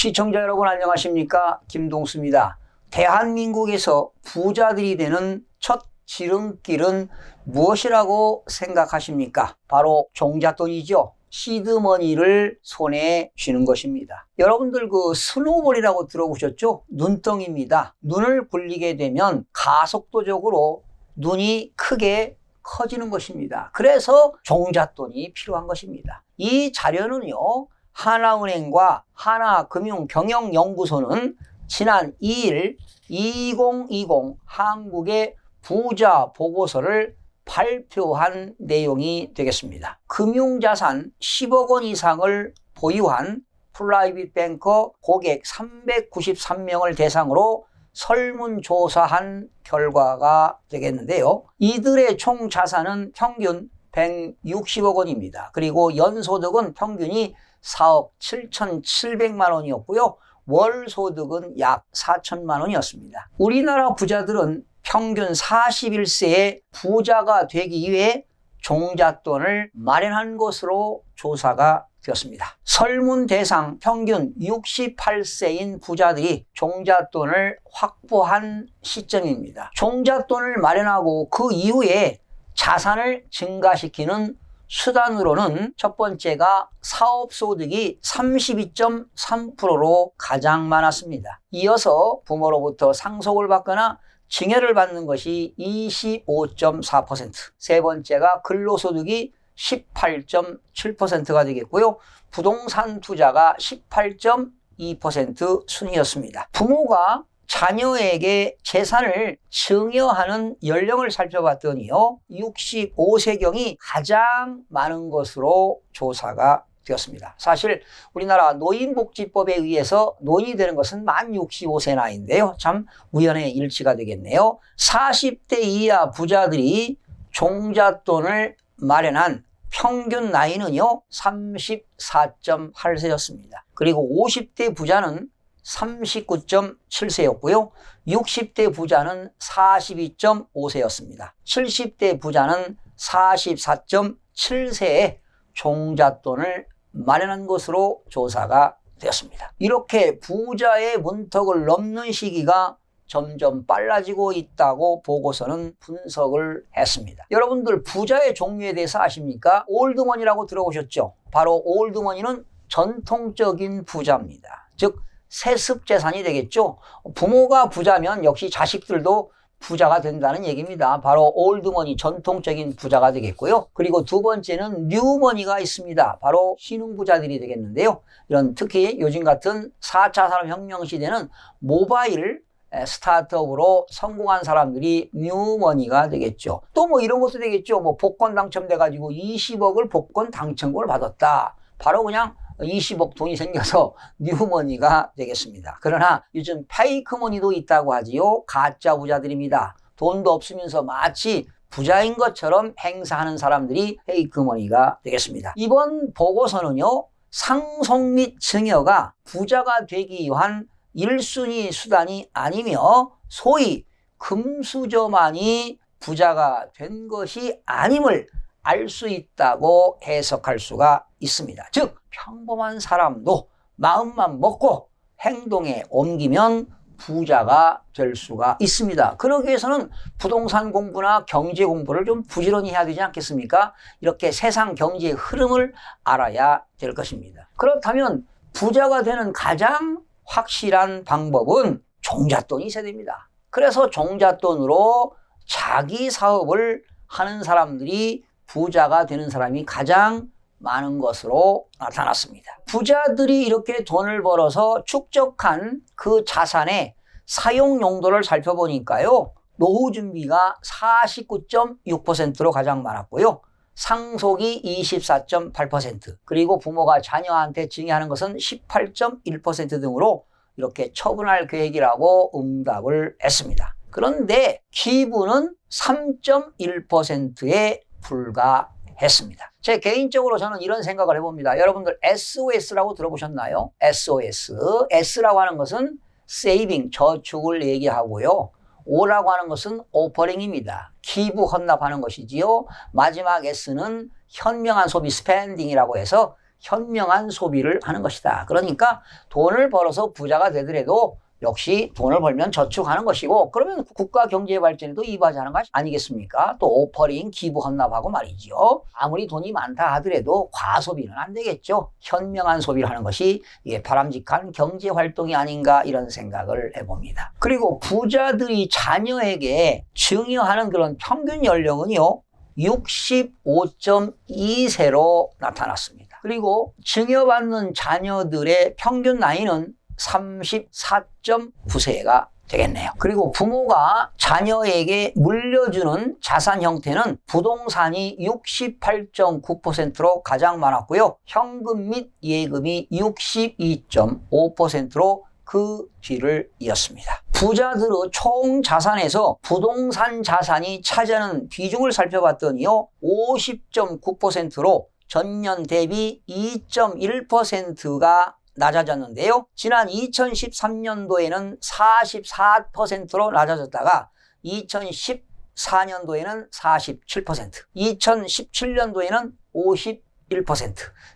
시청자 여러분 안녕하십니까? 김동수입니다. 대한민국에서 부자들이 되는 첫 지름길은 무엇이라고 생각하십니까? 바로 종잣돈이죠. 시드머니를 손에 쥐는 것입니다. 여러분들 스노볼이라고 들어보셨죠? 눈덩이입니다. 눈을 굴리게 되면 가속도적으로 눈이 크게 커지는 것입니다. 그래서 종잣돈이 필요한 것입니다. 이 자료는요, 하나은행과 하나금융경영연구소는 지난 2일 2020 한국의 부자 보고서를 발표한 내용이 되겠습니다. 금융자산 10억 원 이상을 보유한 프라이빗 뱅커 고객 393명을 대상으로 설문조사한 결과가 되겠는데요. 이들의 총 자산은 평균 160억 원입니다. 그리고 연소득은 평균이 4억 7,700만 원이었고요. 월소득은 약 4천만 원이었습니다. 우리나라 부자들은 평균 41세에 부자가 되기 위해 종잣돈을 마련한 것으로 조사가 되었습니다. 설문 대상 평균 68세인 부자들이 종잣돈을 확보한 시점입니다. 종잣돈을 마련하고 그 이후에 자산을 증가시키는 수단으로는 첫 번째가 사업소득이 32.3%로 가장 많았습니다. 이어서 부모로부터 상속을 받거나 증여를 받는 것이 25.4%, 세 번째가 근로소득이 18.7%가 되겠고요. 부동산 투자가 18.2% 순이었습니다. 부모가 자녀에게 재산을 증여하는 연령을 살펴봤더니요, 65세경이 가장 많은 것으로 조사가 되었습니다. 사실 우리나라 노인복지법에 의해서 노인이 되는 것은 만 65세 나이인데요. 참 우연의 일치가 되겠네요. 40대 이하 부자들이 종잣돈을 마련한 평균 나이는요, 34.8세였습니다. 그리고 50대 부자는 39.7세였고요. 60대 부자는 42.5세였습니다. 70대 부자는 44.7세에 종잣돈을 마련한 것으로 조사가 되었습니다. 이렇게 부자의 문턱을 넘는 시기가 점점 빨라지고 있다고 보고서는 분석을 했습니다. 여러분들 부자의 종류에 대해서 아십니까? 올드머니라고 들어보셨죠? 바로 올드머니는 전통적인 부자입니다. 즉 세습재산이 되겠죠. 부모가 부자면 역시 자식들도 부자가 된다는 얘기입니다. 바로 올드머니, 전통적인 부자가 되겠고요. 그리고 두 번째는 뉴머니가 있습니다. 바로 신흥부자들이 되겠는데요. 이런 특히 요즘 같은 4차 산업혁명 시대는 모바일 스타트업으로 성공한 사람들이 뉴머니가 되겠죠. 또 이런 것도 되겠죠. 복권 당첨돼가지고 20억을 복권 당첨금을 받았다. 바로 그냥 20억 돈이 생겨서 뉴머니가 되겠습니다. 그러나 요즘 페이크머니도 있다고 하지요. 가짜 부자들입니다. 돈도 없으면서 마치 부자인 것처럼 행사하는 사람들이 페이크머니가 되겠습니다. 이번 보고서는요, 상속 및 증여가 부자가 되기 위한 1순위 수단이 아니며 소위 금수저만이 부자가 된 것이 아님을 알 수 있다고 해석할 수가 있습니다. 즉 평범한 사람도 마음만 먹고 행동에 옮기면 부자가 될 수가 있습니다. 그러기 위해서는 부동산 공부나 경제 공부를 좀 부지런히 해야 되지 않겠습니까? 이렇게 세상 경제의 흐름을 알아야 될 것입니다. 그렇다면 부자가 되는 가장 확실한 방법은 종잣돈이 있어야 됩니다. 그래서 종잣돈으로 자기 사업을 하는 사람들이 부자가 되는 사람이 가장 많은 것으로 나타났습니다. 부자들이 이렇게 돈을 벌어서 축적한 그 자산의 사용 용도를 살펴보니까요, 노후 준비가 49.6%로 가장 많았고요. 상속이 24.8%, 그리고 부모가 자녀한테 증여하는 것은 18.1% 등으로 이렇게 처분할 계획이라고 응답을 했습니다. 그런데 기부는 3.1%에 불과했습니다. 제 개인적으로 저는 이런 생각을 해봅니다. 여러분들 SOS라고 들어보셨나요? SOS. S라고 하는 것은 saving, 저축을 얘기하고요. O라고 하는 것은 오퍼링입니다. 기부, 헌납하는 것이지요. 마지막 S는 현명한 소비, 스펜딩이라고 해서 현명한 소비를 하는 것이다. 그러니까 돈을 벌어서 부자가 되더라도 역시 돈을 벌면 저축하는 것이고, 그러면 국가 경제 발전에도 이바지하는 것 아니겠습니까? 또 오퍼링, 기부 헌납하고 말이죠. 아무리 돈이 많다 하더라도 과소비는 안 되겠죠. 현명한 소비를 하는 것이 이게 바람직한 경제 활동이 아닌가, 이런 생각을 해봅니다. 그리고 부자들이 자녀에게 증여하는 그런 평균 연령은요, 65.2세로 나타났습니다. 그리고 증여받는 자녀들의 평균 나이는 34.9세가 되겠네요. 그리고 부모가 자녀에게 물려주는 자산 형태는 부동산이 68.9%로 가장 많았고요. 현금 및 예금이 62.5%로 그 뒤를 이었습니다. 부자들의 총 자산에서 부동산 자산이 차지하는 비중을 살펴봤더니요, 50.9%로 전년 대비 2.1%가 낮아졌는데요. 지난 2013년도에는 44%로 낮아졌다가 2014년도에는 47%, 2017년도에는 51%,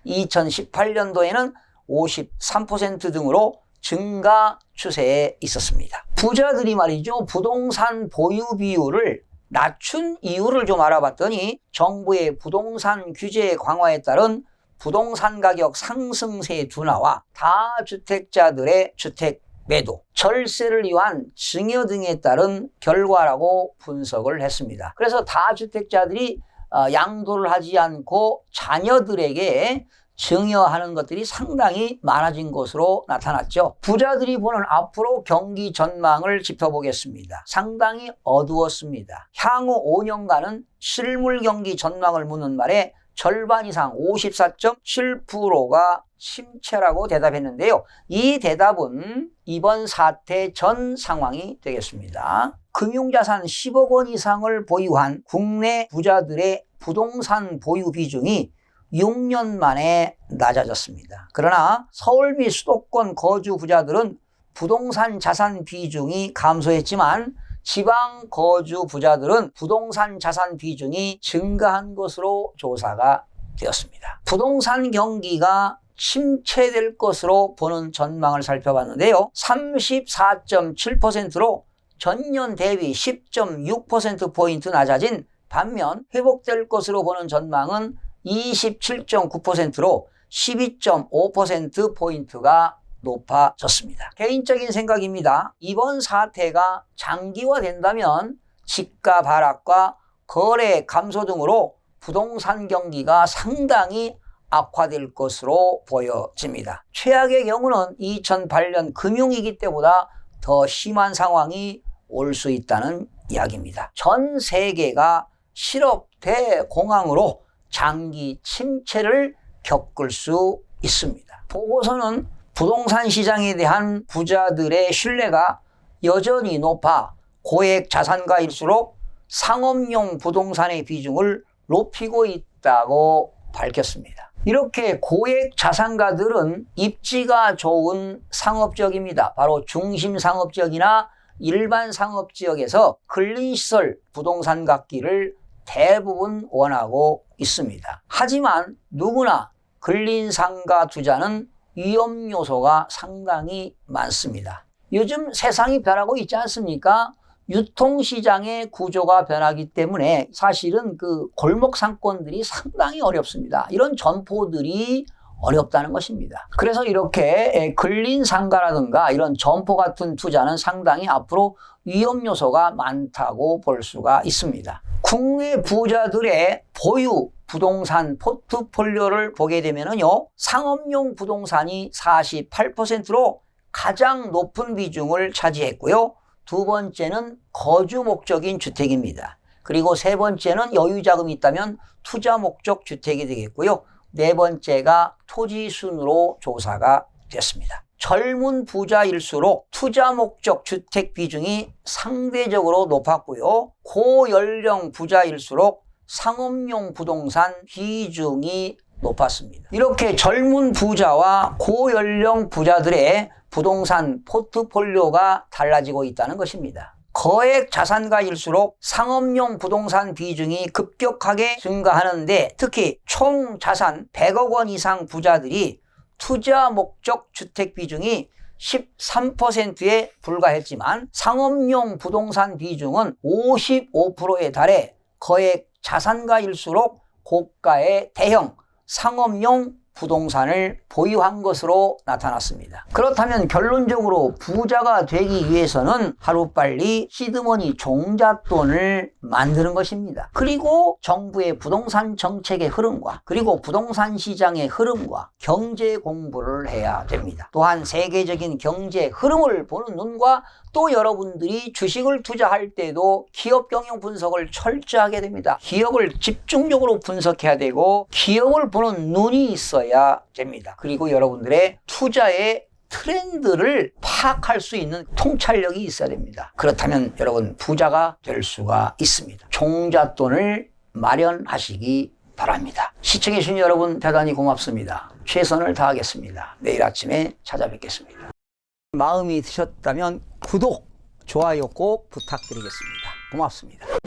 2018년도에는 53% 등으로 증가 추세에 있었습니다. 부자들이 말이죠, 부동산 보유 비율을 낮춘 이유를 좀 알아봤더니 정부의 부동산 규제 강화에 따른 부동산 가격 상승세 둔화와 다주택자들의 주택 매도, 절세를 위한 증여 등에 따른 결과라고 분석을 했습니다. 그래서 다주택자들이 양도를 하지 않고 자녀들에게 증여하는 것들이 상당히 많아진 것으로 나타났죠. 부자들이 보는 앞으로 경기 전망을 짚어보겠습니다. 상당히 어두웠습니다. 향후 5년간은 실물 경기 전망을 묻는 말에 절반 이상 54.7%가 침체라고 대답했는데요. 이 대답은 이번 사태 전 상황이 되겠습니다. 금융자산 10억 원 이상을 보유한 국내 부자들의 부동산 보유 비중이 6년 만에 낮아졌습니다. 그러나 서울 및 수도권 거주 부자들은 부동산 자산 비중이 감소했지만 지방 거주 부자들은 부동산 자산 비중이 증가한 것으로 조사가 되었습니다. 부동산 경기가 침체될 것으로 보는 전망을 살펴봤는데요. 34.7%로 전년 대비 10.6%포인트 낮아진 반면 회복될 것으로 보는 전망은 27.9%로 12.5%포인트가 높아졌습니다. 개인적인 생각입니다. 이번 사태가 장기화된다면 집값 하락과 거래 감소 등으로 부동산 경기가 상당히 악화될 것으로 보여집니다. 최악의 경우는 2008년 금융위기 때보다 더 심한 상황이 올 수 있다는 이야기입니다. 전 세계가 실업 대공황으로 장기 침체를 겪을 수 있습니다. 보고서는 부동산 시장에 대한 부자들의 신뢰가 여전히 높아 고액 자산가일수록 상업용 부동산의 비중을 높이고 있다고 밝혔습니다. 이렇게 고액 자산가들은 입지가 좋은 상업지역입니다. 바로 중심상업지역이나 일반 상업지역에서 근린시설 부동산 갖기를 대부분 원하고 있습니다. 하지만 누구나 근린상가 투자는 위험 요소가 상당히 많습니다. 요즘 세상이 변하고 있지 않습니까? 유통시장의 구조가 변하기 때문에 사실은 그 골목 상권들이 상당히 어렵습니다. 이런 점포들이 어렵다는 것입니다. 그래서 이렇게 근린상가라든가 이런 점포 같은 투자는 상당히 앞으로 위험 요소가 많다고 볼 수가 있습니다. 국내 부자들의 보유 부동산 포트폴리오를 보게 되면요, 상업용 부동산이 48%로 가장 높은 비중을 차지했고요. 두 번째는 거주 목적인 주택입니다. 그리고 세 번째는 여유 자금이 있다면 투자 목적 주택이 되겠고요. 네 번째가 토지 순으로 조사가 됐습니다. 젊은 부자일수록 투자 목적 주택 비중이 상대적으로 높았고요. 고연령 부자일수록 상업용 부동산 비중이 높았습니다. 이렇게 젊은 부자와 고연령 부자들의 부동산 포트폴리오가 달라지고 있다는 것입니다. 거액 자산가일수록 상업용 부동산 비중이 급격하게 증가하는데 특히 총 자산 100억 원 이상 부자들이 투자 목적 주택 비중이 13%에 불과했지만 상업용 부동산 비중은 55%에 달해 거액 자산가일수록 고가의 대형 상업용 부동산을 보유한 것으로 나타났습니다. 그렇다면 결론적으로 부자가 되기 위해서는 하루빨리 시드머니 종잣돈을 만드는 것입니다. 그리고 정부의 부동산 정책의 흐름과 그리고 부동산 시장의 흐름과 경제 공부를 해야 됩니다. 또한 세계적인 경제 흐름을 보는 눈과 또 여러분들이 주식을 투자할 때도 기업 경영 분석을 철저하게 됩니다. 기업을 집중적으로 분석해야 되고 기업을 보는 눈이 있어야 됩니다. 그리고 여러분들의 투자의 트렌드를 파악할 수 있는 통찰력이 있어야 됩니다. 그렇다면 여러분 부자가 될 수가 있습니다. 종잣돈을 마련하시기 바랍니다. 시청해주신 여러분 대단히 고맙습니다. 최선을 다하겠습니다. 내일 아침에 찾아뵙겠습니다. 마음이 드셨다면 구독, 좋아요 꼭 부탁드리겠습니다. 고맙습니다.